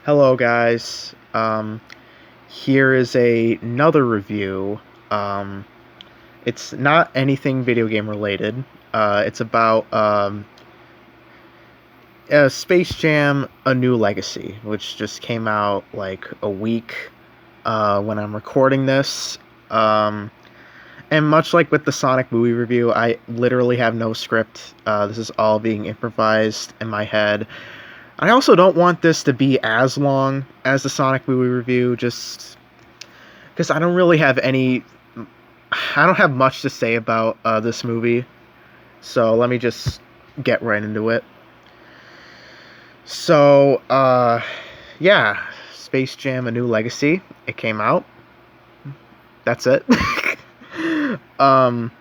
Hello, guys. Here is another review. Um, it's not anything video game related. It's about Space Jam: A New Legacy, which just came out like a week when I'm recording this. Um, and much like with the Sonic movie review, I literally have no script. This is all being improvised in my head. I also don't want this to be as long as the Sonic movie review, just because I don't have much to say about this movie. So let me just get right into it. So, yeah, Space Jam: A New Legacy. It came out. That's it. um,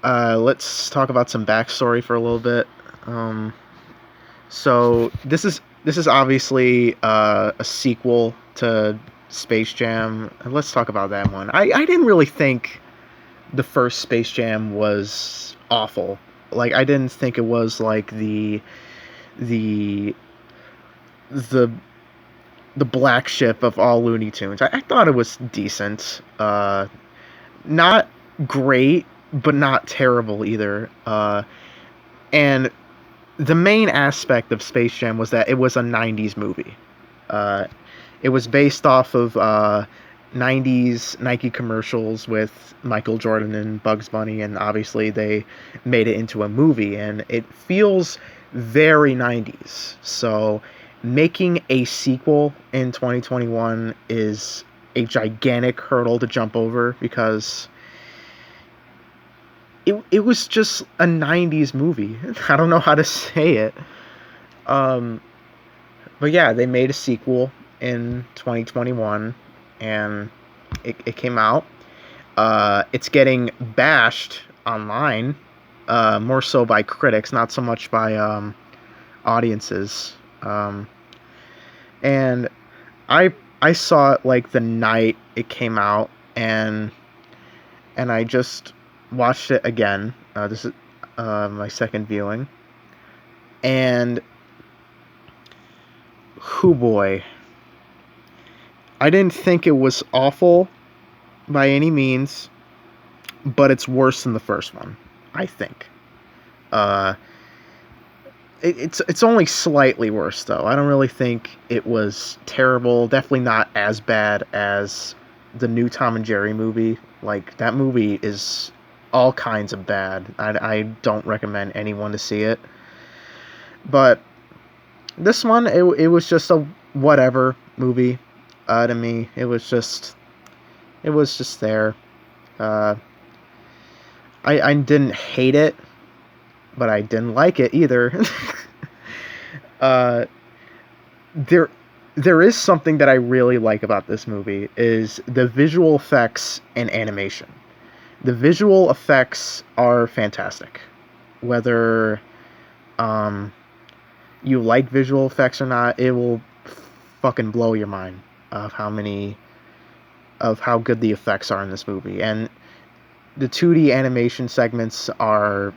let's talk about some backstory for a little bit. Um, so this is obviously a sequel to Space Jam. Let's talk about that one. I didn't really think the first Space Jam was awful. Like I didn't think it was like the the the black ship of all Looney Tunes. I thought it was decent. Not great, but not terrible either. And the main aspect of Space Jam was that it was a 90s movie. Uh, it was based off of 90s Nike commercials with Michael Jordan and Bugs Bunny, and obviously they made it into a movie, and it feels very 90s. So making a sequel in 2021 is a gigantic hurdle to jump over because it was just a 90s movie. I don't know how to say it. Um, but yeah, they made a sequel in 2021 and it came out. It's getting bashed online, more so by critics, not so much by audiences. And I saw it like the night it came out, and I just watched it again. This is my second viewing, and whoo boy, I didn't think it was awful by any means, but it's worse than the first one, I think. Uh, it's only slightly worse though. I don't really think it was terrible. Definitely not as bad as the new Tom and Jerry movie. Like that movie is all kinds of bad. I don't recommend anyone to see it. But this one, it was just a whatever movie. To me, it was just there. Uh, I didn't hate it, but I didn't like it either. uh, there there is something that I really like about this movie is the visual effects and animation. The visual effects are fantastic. Whether um, you like visual effects or not, it will fucking blow your mind of how good the effects are in this movie. And the 2D animation segments are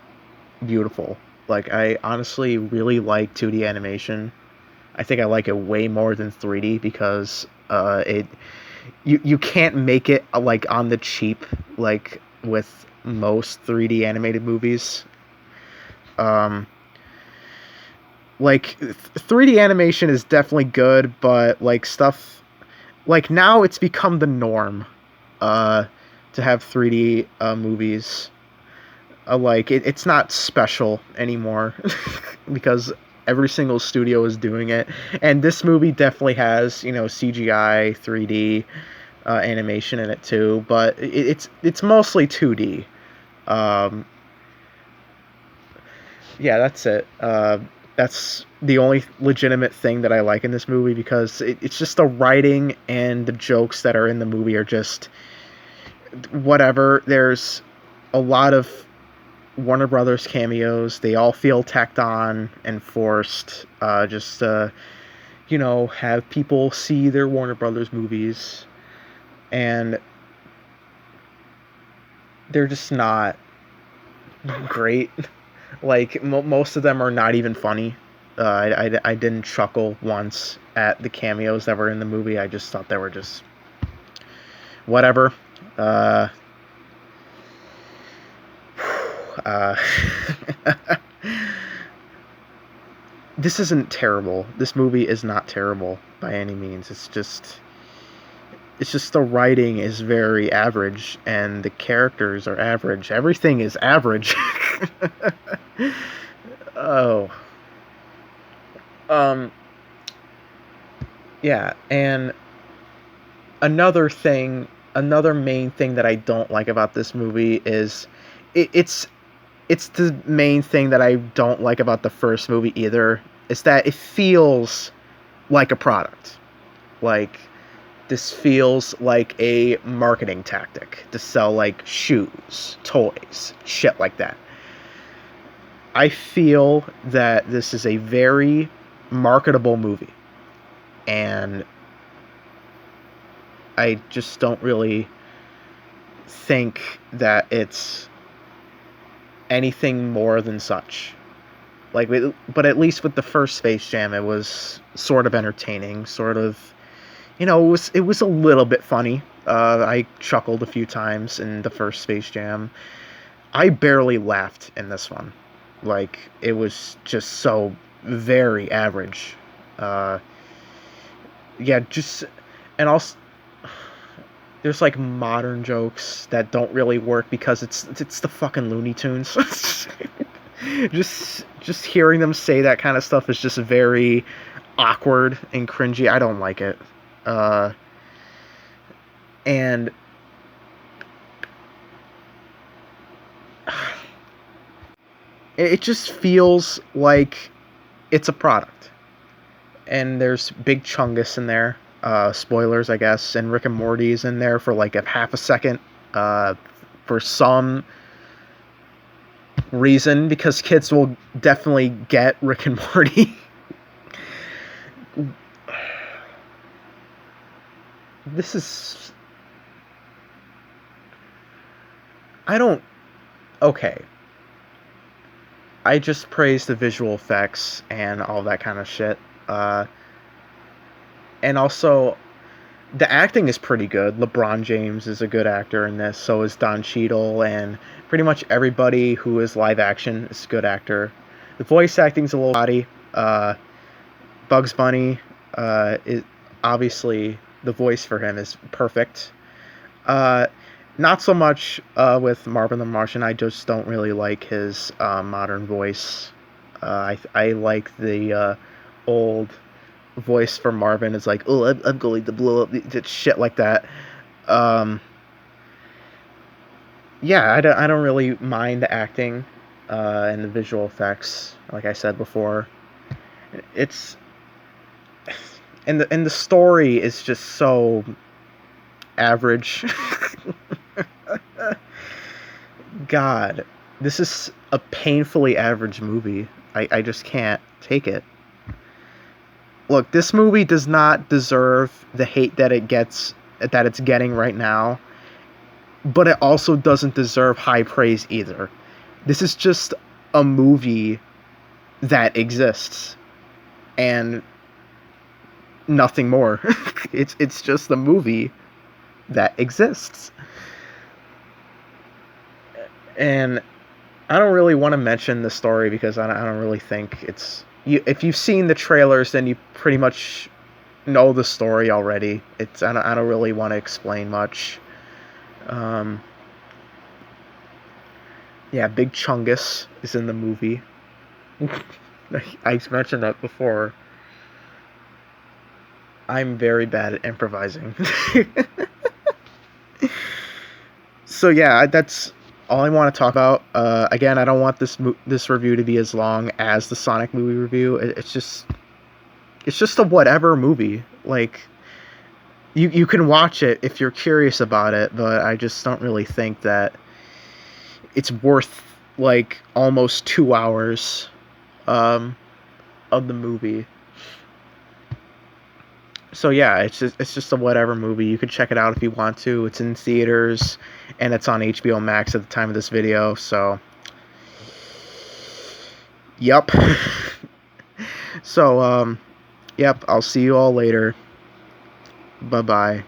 beautiful. Like I honestly really like 2D animation. I think I like it way more than 3D because it you can't make it like on the cheap like with most 3D animated movies. Um, like 3D animation is definitely good, but like stuff like now it's become the norm uh, to have 3D movies. Like it's not special anymore because every single studio is doing it, and this movie definitely has CGI 3D animation in it too, but it's mostly 2D. Um, yeah, that's it. That's the only legitimate thing that I like in this movie because it's just the writing and the jokes that are in the movie are just whatever. There's a lot of Warner Brothers cameos. They all feel tacked on and forced, just to, have people see their Warner Brothers movies, and they're just not great. Like most of them are not even funny. I didn't chuckle once at the cameos that were in the movie. I just thought they were just whatever. Uh, uh, this isn't terrible. This movie is not terrible by any means. It's just the writing is very average and the characters are average. Everything is average. Oh. Um yeah, and another thing, another main thing that I don't like about this movie is it's the main thing that I don't like about the first movie either. Is that it feels like a product. Like this feels like a marketing tactic to sell like shoes, toys, shit like that. I feel that this is a very marketable movie, and I just don't really think that it's anything more than such. Like, but at least with the first Space Jam, it was sort of entertaining, sort of, it was a little bit funny. I chuckled a few times in the first Space Jam. I barely laughed in this one. Like, it was just so very average. Uh, yeah, just, and also there's like modern jokes that don't really work because it's the fucking Looney Tunes. just hearing them say that kind of stuff is just very awkward and cringy. I don't like it. Uh, and it just feels like it's a product. And there's Big Chungus in there. Spoilers, I guess. And Rick and Morty's in there for like a half a second. For some reason, because kids will definitely get Rick and Morty. This is... I don't... Okay. I just praise the visual effects and all that kind of shit. And also, the acting is pretty good. LeBron James is a good actor in this. So is Don Cheadle, and pretty much everybody who is live action is a good actor. The voice acting's a little body. Bugs Bunny, is obviously the voice for him is perfect. Uh, Not so much with Marvin the Martian. I just don't really like his modern voice. I like the old voice for Marvin. It's like, oh, I'm going to blow up, shit like that. Um, yeah, I don't really mind the acting and the visual effects. Like I said before, it's and the story is just so average. God, this is a painfully average movie. I just can't take it. Look, this movie does not deserve the hate that it's getting right now, but it also doesn't deserve high praise either. This is just a movie that exists and nothing more. It's just a movie that exists. And I don't really want to mention the story because I don't really think it's if you've seen the trailers, then you pretty much know the story already. I don't really want to explain much. Um, yeah, Big Chungus is in the movie. I mentioned that before. I'm very bad at improvising. So yeah, that's all I want to talk about. Again, I don't want this review to be as long as the Sonic movie review. It's just a whatever movie. Like, you can watch it if you're curious about it, but I just don't really think that it's worth like almost 2 hours of the movie. So yeah, it's just a whatever movie. You could check it out if you want to. It's in theaters and it's on HBO Max at the time of this video. So, yep. So, yep, I'll see you all later. Bye bye.